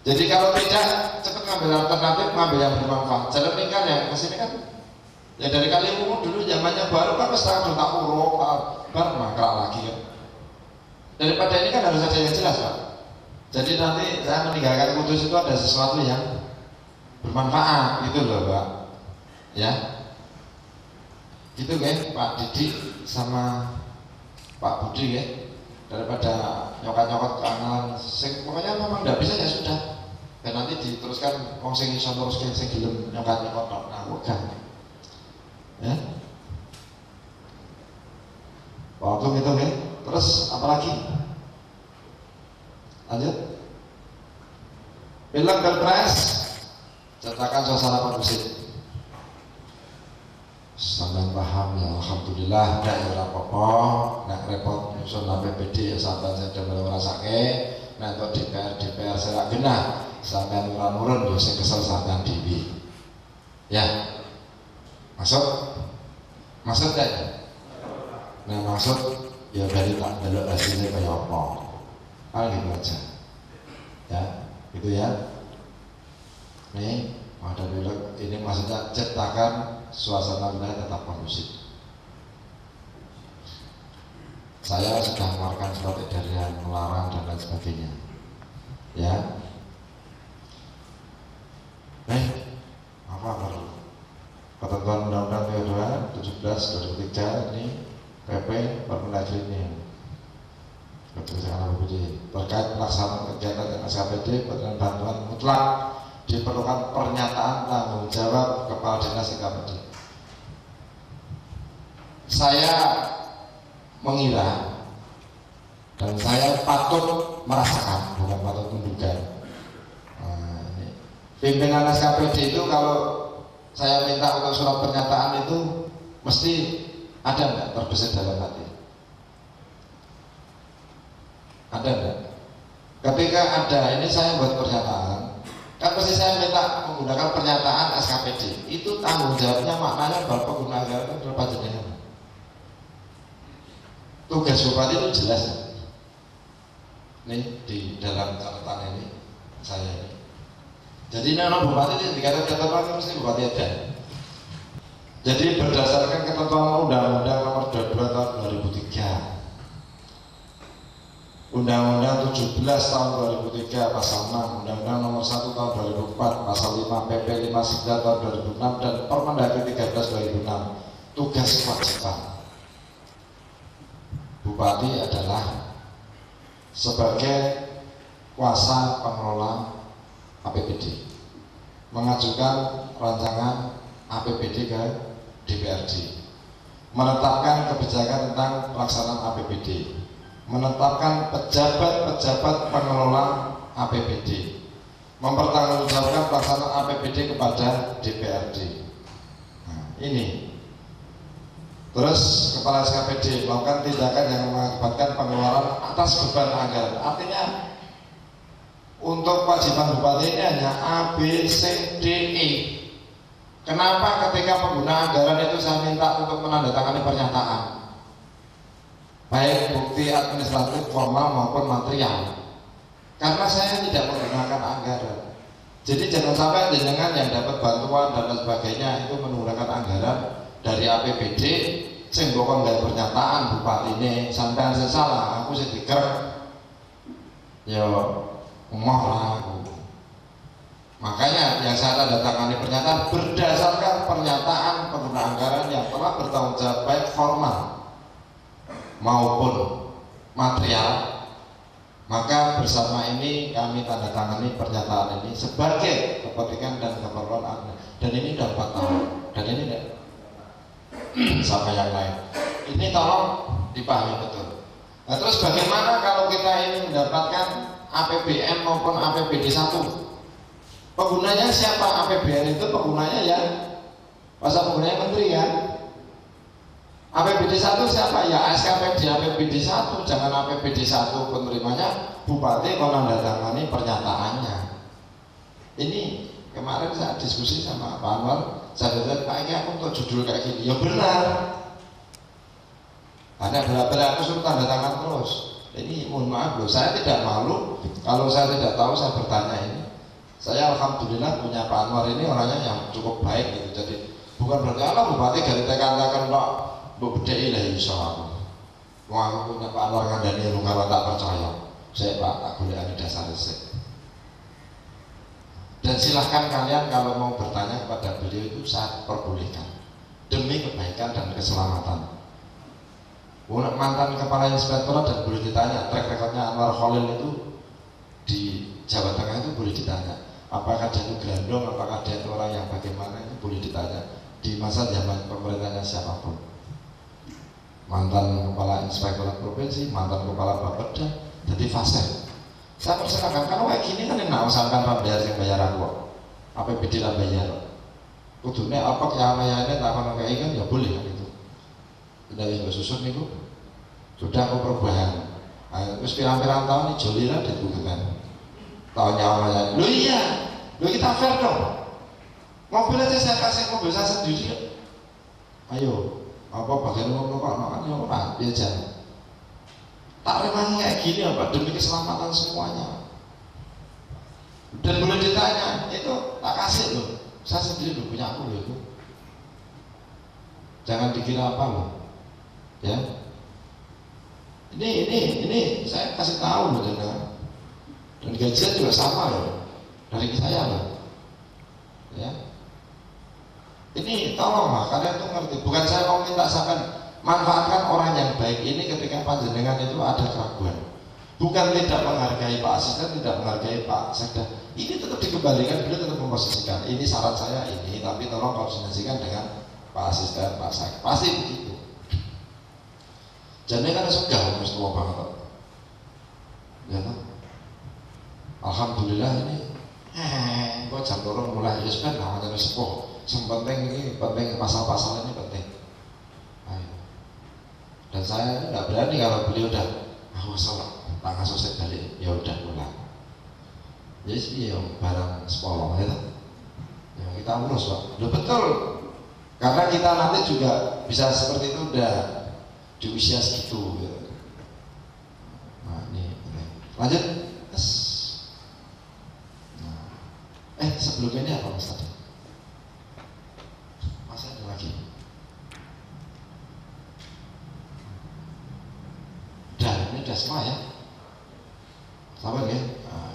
Jadi kalau tidak, cepat ngambil alternatif, ngambil yang bermanfaat. Jalan lingkar yang kesini kan, ya dari Kaliwungu dulu zamannya baru kan setahun tak uruk, baru mangkrak lagi kan. Daripada ini kan harus ada yang jelas Pak. Jadi nanti saya meninggalkan Kudus itu ada sesuatu yang bermanfaat gitu loh Pak. Ya, gitu kan Pak Didi sama Pak Budi ya. Daripada nyokot-nyokot kangen, pokoknya memang tidak bisa ya sudah. Dan nanti diteruskan wong sing iso terus sing gelem nyokot-nyokot nah bukan. Ya. Waktu itu ya. Terus apa lagi? Lanjut. Film Pilpres cetakan suasana kondusif. Sampai paham ya alhamdulillah gak ya apa-apa, nek repot nyusun APBD ya sampai saya udah merasake, nek untuk DPR saya genah sampai nurun ya saya kesel sampai dewi. Ya. Maksud gak ya? Nah maksud ya dari tak belok hasilnya kayak apa? Gitu aja. Ya, gitu ya. Nih, ada belok ini maksudnya cetakan suasana wilayah tetap kondusif. Saya sudah mengeluarkan surat edaran melarang dan lain sebagainya. Ya. Apa baru? Ketentuan Undang-Undang PO 17/2003 ini PP Permendagri ini terkait pelaksanaan kegiatan dengan SKPD dengan bantuan mutlak diperlukan pernyataan tanggung jawab Kepala Dinas SKPD. Saya mengira dan saya patut merasakan, bukan patut menduga. Pimpinan SKPD itu kalau saya minta untuk surat pernyataan itu mesti ada enggak terbesit dalam hati? Ada enggak? Ketika ada, ini saya buat pernyataan, kan pasti saya minta menggunakan pernyataan SKPD. Itu tanggung jawabnya maknanya bahwa pengguna anggaran itu berapa jenengan. Tugas bupati itu jelas. Nih di dalam catatan ini saya ini. Jadi ini orang bupati itu dikatakan catatan mesti bupati ada. Jadi berdasarkan ketentuan Undang-Undang Nomor 22 Tahun 2003, Undang-Undang 17 Tahun 2003 Pasal 6, Undang-Undang Nomor 1 Tahun 2004, Pasal 5 PP 59 Tahun 2006 dan Permendagri 13 2006, tugas kewajiban Bupati adalah sebagai kuasa pengelola APBD mengajukan rancangan APBD ke DPRD, menetapkan kebijakan tentang pelaksanaan APBD, menetapkan pejabat-pejabat pengelola APBD, mempertanggungjawabkan pelaksanaan APBD kepada DPRD. Nah, ini. Terus Kepala SKPD melakukan tindakan yang mengakibatkan pengeluaran atas beban anggaran. Artinya untuk kewajiban bupati ini hanya A, B, C, D, E. Kenapa ketika pengguna anggaran itu saya minta untuk menandatangani pernyataan, baik bukti administratif formal maupun material? Karena saya tidak menggunakan anggaran. Jadi jangan sampai jenengan yang dapat bantuan dan lain sebagainya itu menggunakan anggaran dari APBD, sing bokong nggak pernyataan bupati ini sampai saya salah, aku sih diker, yo emoh lah aku. Makanya yang saya tanda tangani pernyataan berdasarkan pernyataan pengguna anggaran yang telah bertanggung jawab baik formal maupun material. Maka bersama ini kami tanda tangani pernyataan ini sebagai kepentingan dan keperluan Anda. Dan ini udah 4 tahun. Dan ini enggak sama yang lain. Ini tolong dipahami betul. Nah, terus bagaimana kalau kita ini mendapatkan APBN maupun APBD 1? Penggunanya siapa? APBN itu penggunanya ya masa penggunanya menteri kan. APBD 1 siapa? Ya SKPD APBD 1, jangan APBD 1 penerimanya bupati menandatangani pernyataannya. Ini kemarin saya diskusi sama Pak Anwar, saya bilang Pak ini aku untuk judul kayak gini, ya benar. Ada beberapa aku suruh tanda tangan terus. Ini mohon maaf loh, saya tidak malu kalau saya tidak tahu saya bertanya ini. Saya alhamdulillah punya Pak Anwar ini orangnya yang cukup baik gitu. Jadi bukan berarti Allah bupati dari tekan-tekan Pak bedheki lah iso aku. Wong aku punya Pak Anwar ngandani lu kalau tak percaya. Saya Pak tak golekane dasar resik. Dan silahkan kalian kalau mau bertanya kepada beliau itu saya perbolehkan demi kebaikan dan keselamatan. Mantan kepala inspektorat dan boleh ditanya track recordnya Anwar Khalil itu di Jawa Tengah itu boleh ditanya. Apakah dia itu grandong, apakah dia itu orang yang bagaimana, itu boleh ditanya di masa zaman pemerintahnya siapapun. Mantan kepala inspektorat provinsi, mantan kepala Bapeda, jadi fase. Saya persilakan, kalau kayak gini kan enak, misalkan bayar yang bayar aku, APBD lah bayar. Kudunya apa yang layarnya tak akan kayak kan ya boleh kan itu. Tidak bisa susun nih sudah aku perubahan. Terus pirang-pirang tahun ini joliran ditentukan. Tahunnya awalnya, lo iya, lo kita fair dong. Mobil aja saya kasih mobil saya sendiri. Ayo, apa bagian umum kok makan ya orang biasa. Tak remang kayak gini apa demi keselamatan semuanya. Dan boleh ditanya, itu tak kasih loh. Saya sendiri lo punya aku loh itu. Jangan dikira apa loh, ya. Ini saya kasih tahu loh jangan. Dan gajian juga sama loh dari saya loh, ya. Ini tolonglah kalian tuh ngerti. Bukan saya mau minta sampai manfaatkan orang yang baik ini ketika panjenengan itu ada keraguan. Bukan tidak menghargai Pak Asisten, tidak menghargai Pak Sekda. Ini tetap dikembalikan, beliau tetap memposisikan. Ini syarat saya ini, tapi tolong koordinasikan dengan Pak Asisten, Pak Sekda. Pasti begitu. Jadi kan sudah harus tua banget, ya kan? Alhamdulillah ini, kok jam dorong mulai ispen namanya sepuh. Yang penting ini penting pasal-pasal ini penting. Ayo. Dan saya nggak berani kalau beliau udah, aku salah, tangan sosial balik, ya udah pulang. Jadi sih yang barang sepolong ya, ya kita urus Pak. Udah betul, karena kita nanti juga bisa seperti itu udah di usia segitu. Gitu. Nah ini, lanjut. Sebelum ini apa Mas tadi? Masih ada lagi? Ini udah semua ya? Sabar ya? Nah,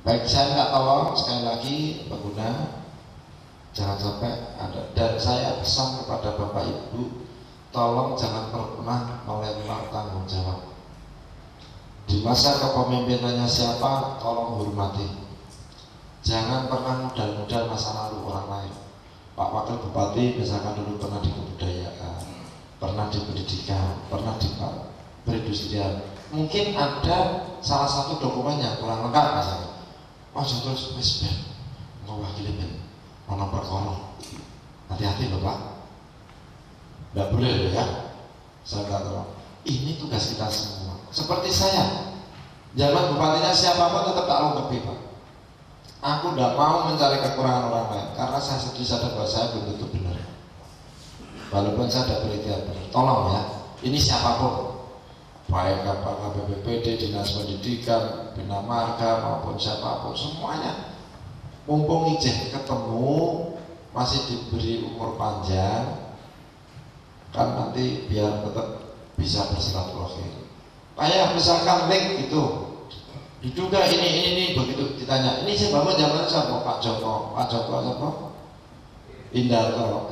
baik, saya minta tolong sekali lagi pengguna jangan sampai ada, dan saya pesan kepada Bapak Ibu tolong jangan pernah melempar tanggung jawab. Di masa kepemimpinannya siapa, tolong hormati. Jangan pernah modal-modal masa lalu orang lain. Pak Wakil Bupati misalkan dulu pernah di kebudayaan, pernah di pendidikan, pernah di perindustrian. Mungkin ada salah satu dokumen yang kurang lengkap misalnya. Terus mesben, mewakili men, mana perkara. Hati-hati loh Pak. Tidak boleh loh ya. Saya kata, ini tugas kita semua. Seperti saya, zaman bupatinya siapapun tetap tak lengkapi Pak. Aku tidak mau mencari kekurangan orang lain karena saya sendiri sadar bahwa saya belum tentu benar. Walaupun saya ada berikhtiar benar. Tolong ya, ini siapapun, baik apakah BPPD, Dinas Pendidikan, Bina Marga maupun siapapun, semuanya mumpung ijeh ketemu masih diberi umur panjang, kan nanti biar tetap bisa bersilaturahmi. Kayak misalkan link gitu. Diduga ini begitu ditanya, ini saya bangun zaman siapa? Pak Joko siapa? Indarto,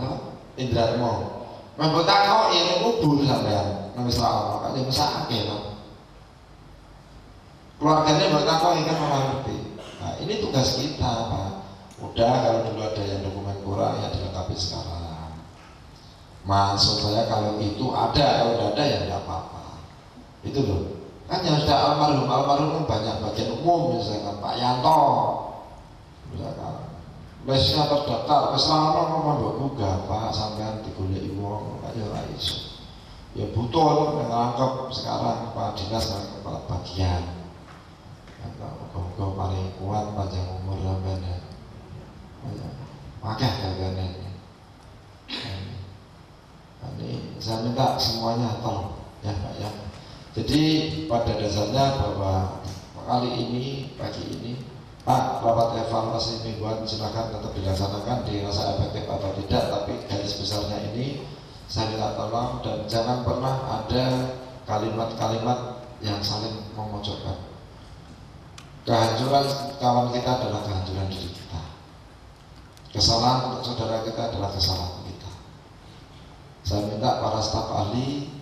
Indratmo. Membuat kok ini kubur sampean, nang Islam, kan yang mesake loh. Keluarganya buat kok ini kan orang ngerti. Nah ini tugas kita Pak. Udah kalau dulu ada yang dokumen kurang ya dilengkapi sekarang. Maksud saya kalau itu ada, kalau tidak ada ya tidak apa-apa. Itu loh. Kan yang sudah almarhum banyak bagian umum misalkan Pak Yanto misalkan wesnya terdaftar kesalahan nomor mbok buka Pak sampean digoleki wong Pak ya ora iso ya butuh nangkep sekarang Pak Dinas kepala bagian muga-muga paling kuat panjang umur sampean ya akeh gagane ini saya minta semuanya tolong ya Pak ya. Jadi pada dasarnya bahwa kali ini, pagi ini Pak, rapat evaluasi mingguan silakan tetap dilaksanakan, dirasa efektif atau tidak, tapi garis besarnya ini saya minta tolong dan jangan pernah ada kalimat-kalimat yang saling memojokkan. Kehancuran kawan kita adalah kehancuran diri kita. Kesalahan untuk saudara kita adalah kesalahan kita. Saya minta para staf ahli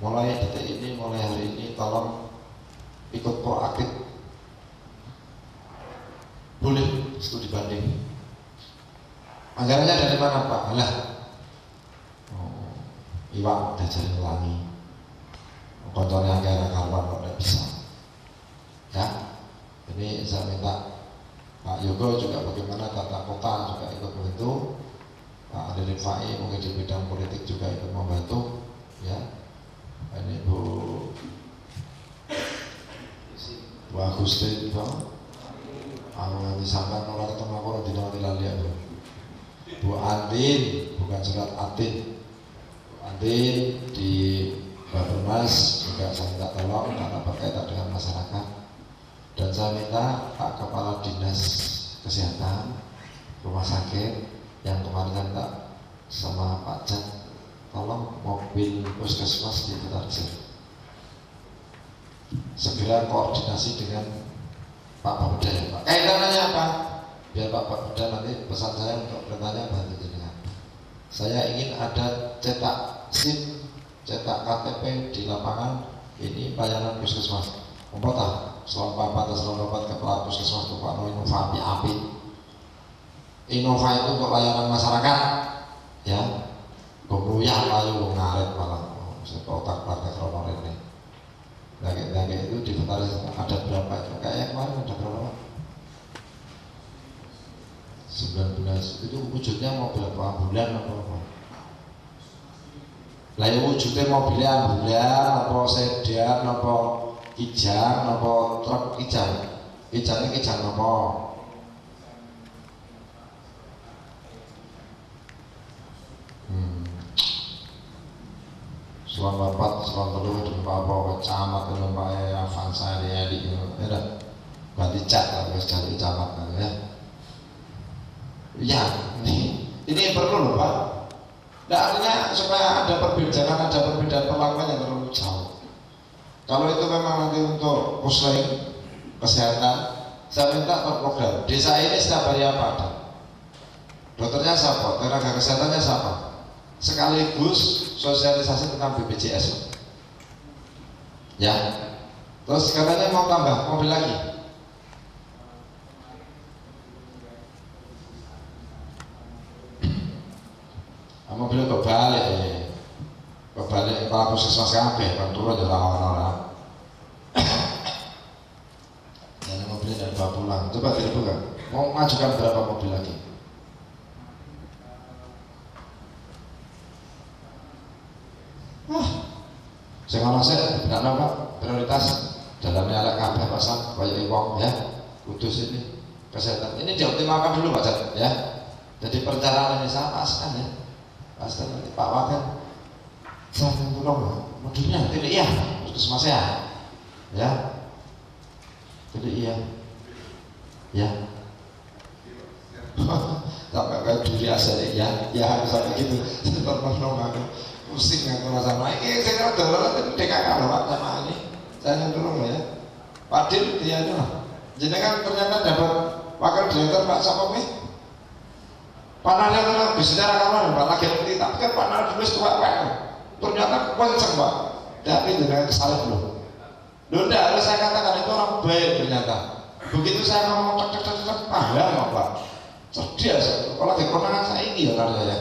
mulai detik ini, mulai hari ini tolong ikut proaktif. Boleh studi banding. Anggarannya dari mana Pak? Alah, Iwak diajarin ulangi. Kontrolnya anggaran karuan kok tidak bisa. Ya, ini saya minta Pak Yogo juga bagaimana tata kota juga ikut membantu. Pak Adi Rifai mungkin di bidang politik juga ikut membantu. Ya, ini Bu Agustin, nanti sampai kalau ketemu aku nanti nanti lihat Bu Andin, bukan surat Atin. Bu Andin di Bapenas juga saya minta tolong karena berkaitan dengan masyarakat. Dan saya minta Pak Kepala Dinas Kesehatan Rumah Sakit yang kemarin saya minta sama Pak Jan, tolong mobil puskesmas di Kutarja segera koordinasi dengan Pak Bapeda ya Pak. Kaitannya apa? Biar Pak Bapeda nanti pesan saya untuk bertanya bantu jenengan. Saya ingin ada cetak SIM, cetak KTP di lapangan ini pelayanan puskesmas. Umpata selama bapak kepala puskesmas itu Pak Innova api. Innova itu untuk layanan masyarakat, ya. Gogoyah layu ngaret malah. Saya otak partai krono ini. Lagi itu di Ventaris ada berapa itu? Kayak kemarin ada berapa? 19 itu wujudnya mobil apa? Ambulan apa apa? Lah ya wujudnya mobilnya ambulan apa sedan apa kijang apa truk kijang? Kijangnya kijang apa? Selama 4, selama 3 dengan Pak Bapak camat dengan Pak Avanza ya di ya berarti cat lah guys dari camat ya. Ya ini perlu loh Pak. Nah, artinya supaya ada perbedaan, ada perbedaan perlakuan yang terlalu jauh. Kalau itu memang nanti untuk pusling kesehatan, saya minta terprogram. Desa ini setiap hari apa ada? Dokternya siapa? Tenaga kesehatannya siapa? Sekaligus sosialisasi tentang BPJS. Ya. Terus katanya mau tambah mobil lagi. Mobil kebalik kepala puskesmas kabeh kan turun ya orang-orang. Dan mobilnya dari bawa pulang. Coba dibuka. Mau majukan berapa mobil lagi? Saya ngono sih, tidak Pak, prioritas dalamnya ala kabeh pasang kayak wong ya, kudus ini kesehatan. Ini dioptimalkan dulu Pak Jat ya. Jadi perencanaan ini saya paskan ya. Paskan nanti Pak Wakil. Saya tolong modulnya tidak iya, puskesmas ya. Tidak iya. Ya. Sampai kayak duri asal ya harus sampai gitu. Tolong aku. Pusing aku masalah ini saya kira dolar itu DKK loh Pak sama ini saya tolong ya Pak Dil dia itu lah jadi kan ternyata dapat wakil direktur Pak Sapomi panelnya kan bisnisnya rakaman Pak lagi ngerti tapi kan panel dulu tua ternyata kenceng Pak tapi dengan kesalip loh enggak harus saya katakan itu orang baik ternyata begitu saya ngomong cek paham Pak cerdas kalau lagi konangan saya ini ya karya ya.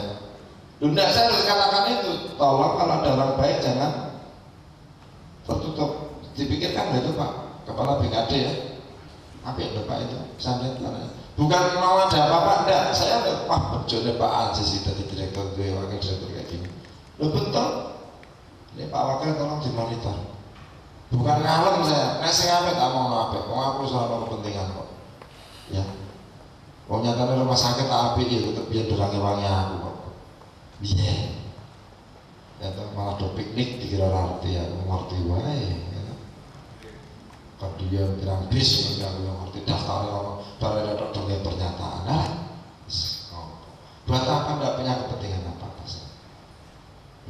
Enggak, saya harus katakan itu. Tolong kalau ada orang baik jangan tertutup. Dipikirkan itu Pak Kepala BKD ya. Apa yang Pak itu? Saya lihat bukan mau ada apa-apa, enggak. Saya udah berjodoh Pak Aziz dari direktur gue, wakil direktur kayak gini. Lo betul. Ini Pak Wakil tolong dimonitor. Bukan ngalem saya. Saya ngapain tak mau ngapain. Aku selalu kepentingan kok. Ya. Mau nyatanya rumah sakit api ya tetap biar derangi-wangi aku kok. Iya, ya malah do piknik dikira arti ya, ngerti wae. Kan dia bilang bis, aku yang ngerti daftar bareng dengan pernyataan. Nah, buat apa tidak punya kepentingan apa-apa?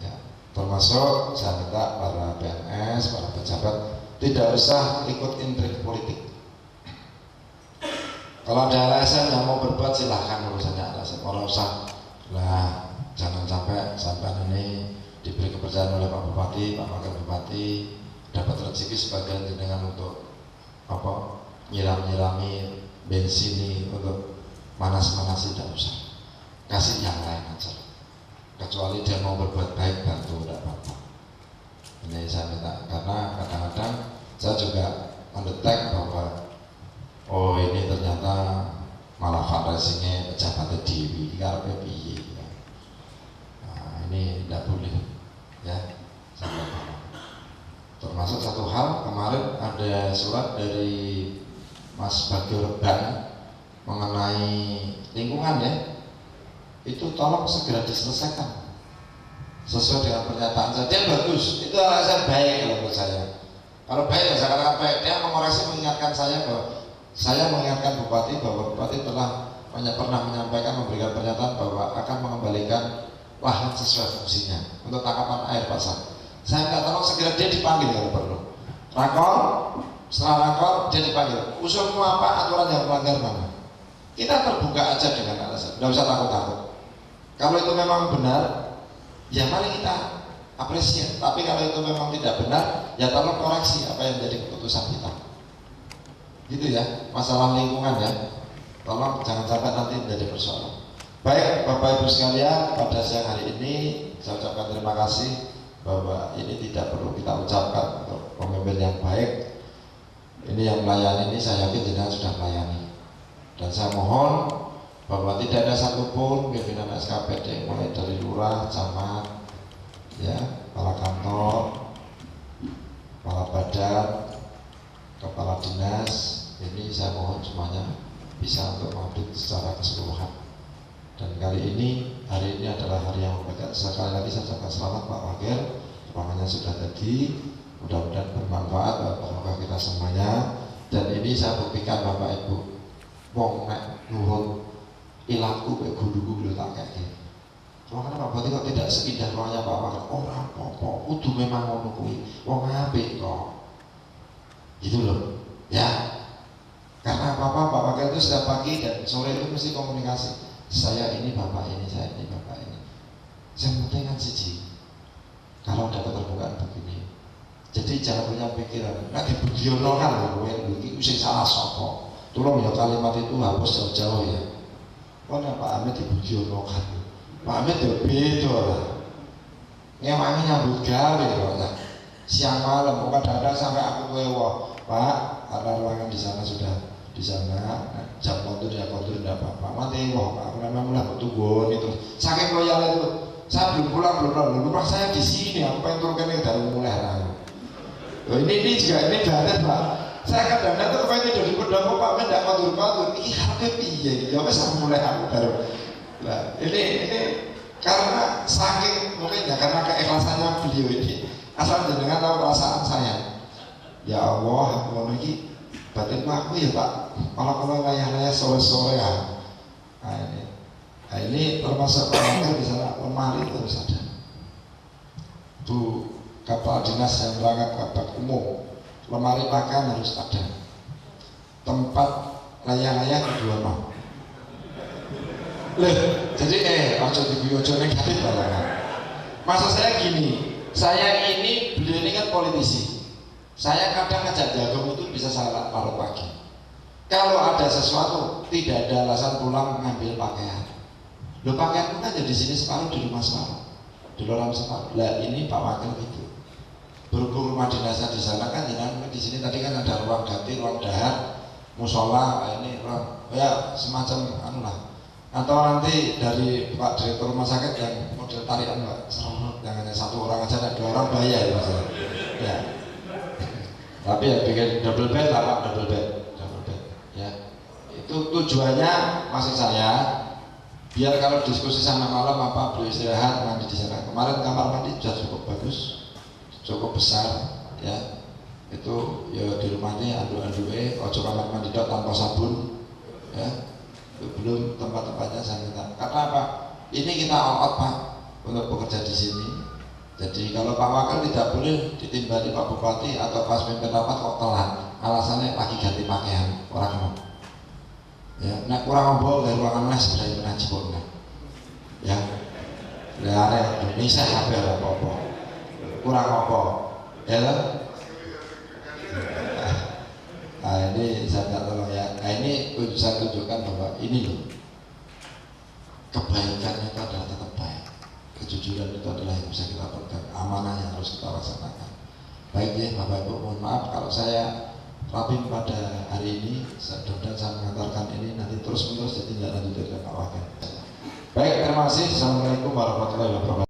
Ya, termasuk saya minta para PNS, para pejabat tidak usah ikut intrik politik. Kalau ada LSM yang mau berbuat silahkan urusannya LSM, orang usah lah, jangan sampai ini diberi kepercayaan oleh Pak Bupati, Pak Wakil Bupati, dapat rezeki sebagian dengan untuk apa nyiram-nyirami bensin untuk manas-manas, tidak usah, kasih yang lain aja, kecuali dia mau berbuat baik bantu, tidak apa-apa. Ini saya minta, karena kadang-kadang saya juga mendetek bahwa oh ini ternyata malah fundraisingnya pejabatnya Dewi, karena piye ya. Nah, ini tidak boleh ya. Termasuk satu hal, kemarin ada surat dari Mas Bagio Reban mengenai lingkungan ya, itu tolong segera diselesaikan sesuai dengan pernyataan saya. Dia bagus, itu alasan baik kalau menurut saya. Kalau baik, saya katakan baik. Dia mengoreksi, mengingatkan saya bahwa saya mengingatkan Bupati bahwa Bupati telah pernah menyampaikan, memberikan pernyataan bahwa akan mengembalikan lahan sesuai fungsinya untuk tangkapan air pasang. Saya minta tolong segera dia dipanggil kalau perlu. Rakor, setelah rakor dia dipanggil. Usulmu apa, aturan yang melanggar mana? Kita terbuka aja dengan alasan, tidak usah takut-takut. Kalau itu memang benar, ya mari kita apresiasi. Tapi kalau itu memang tidak benar, ya tolong koreksi apa yang menjadi keputusan kita. Gitu ya, masalah lingkungan ya. Tolong jangan sampai nanti menjadi persoalan. Baik Bapak Ibu sekalian, pada siang hari ini saya ucapkan terima kasih bahwa ini tidak perlu kita ucapkan untuk pemimpin yang baik. Ini yang melayani ini saya yakin jenengan sudah melayani. Dan saya mohon bahwa tidak ada satupun pimpinan SKPD mulai dari lurah, camat, ya, kepala kantor, kepala badan, kepala dinas, ini saya mohon semuanya bisa untuk mengaudit secara keseluruhan. Dan kali ini, hari ini adalah hari yang berbeda. Sekali lagi saya ucapkan selamat Pak Wakil, ruangannya sudah tadi, mudah-mudahan bermanfaat bagi kita semuanya. Dan ini saya buktikan Bapak Ibu, wong nek nurut ilaku kayak guru-guru lo tak kayak gini. Ruangan Pak Bupati kok tidak seindah ruangnya Pak Wakil? Orang apa-apa, kudu memang ngono kuwi, wong apik kok. Gitu loh, ya. Karena apa-apa Pak Wakil itu setiap pagi dan sore itu mesti komunikasi. Saya ini Bapak ini, saya ini Bapak ini. Yang penting kan siji, kalau ada keterbukaan begini, jadi jangan punya pikiran nggak dibudiono kan loh, ini sing salah sopo. Tolong ya kalimat itu hapus jauh-jauh ya. Kok Pak Amit dibudiono kan? Pak Amit ya beda lah. Ngewangi nyambut gawe kok. Siang malam, kadang-kadang sampai aku kewah, Pak, karena ruangan di sana sudah di sana, jam kontur ya kontur tidak apa-apa. Mati wah Pak, aku memang mulai bertunggu itu. Saking loyal itu, saya belum pulang, lupa saya di sini. Aku pengen turun ke dari mulai rayu. Ini juga ini banget Pak. Saya kadang-kadang tuh pengen tidur di pendopo Pak, tidak kontur. Ini harga piye? Ya wes aku mulai aku baru. Nah, ini karena saking mungkin ya karena keikhlasannya beliau ini. Asal jenengan tahu perasaan saya. Ya Allah, aku mau lagi. Batin aku ya Pak, kalau layar-layar sore-sore ya. Nah ini termasuk orang di sana lemari terus ada. Bu kepala dinas yang berangkat kabar umum, lemari makan harus ada. Tempat layar-layar kedua no. Jadi ojo ojo negatif lah. Maksud saya gini, saya ini beliau ini kan politisi. Saya kadang ngajak jagung itu bisa salah larut pagi. Kalau ada sesuatu, tidak ada alasan pulang mengambil pakaian. Lo pakaian kan jadi sini separuh, di rumah separuh, di luar separuh. Lah ini Pak Wakil gitu. Berhubung rumah dinasnya di sana kan, jangan di sini tadi kan ada ruang ganti, ruang dahar, musola, ini ruang, ya semacam anu lah. Atau nanti dari Pak Direktur Rumah Sakit yang model tarian Pak, yang hanya satu orang aja, ada dua orang bayar masalah. Ya. Tapi ya bikin double bed lah Pak, double bed ya. Itu tujuannya maksud saya biar kalau diskusi sama malam apa beliau istirahat mandi di sana. Kemarin kamar mandi sudah cukup bagus, cukup besar ya. Itu ya di rumah ini ojo kamar mandi tanpa sabun belum tempat-tempatnya saya minta. Karena apa? Ini kita all out Pak untuk bekerja di sini. Jadi kalau Pak Wakil tidak boleh ditimbali Pak Bupati atau pas pimpin rapat kok telat, alasannya lagi ganti pakaian orang ya, nah kurang ngobrol dari ruangan les berani mengaji boleh ya, dari Indonesia hampir apa-apa kurang apa ya lah. Nah ini saya minta tolong ya, nah ini saya tunjukkan bahwa ini loh, kebaikan itu adalah tetap baik, kejujuran itu adalah yang bisa kita pegang, amanah yang harus kita laksanakan. Baik ya Bapak Ibu, mohon maaf kalau saya rapim pada hari ini, mudah-mudahan saya mengantarkan ini nanti terus-menerus ditindaklanjuti oleh Pak Wakil. Baik, terima kasih. Assalamualaikum warahmatullahi wabarakatuh.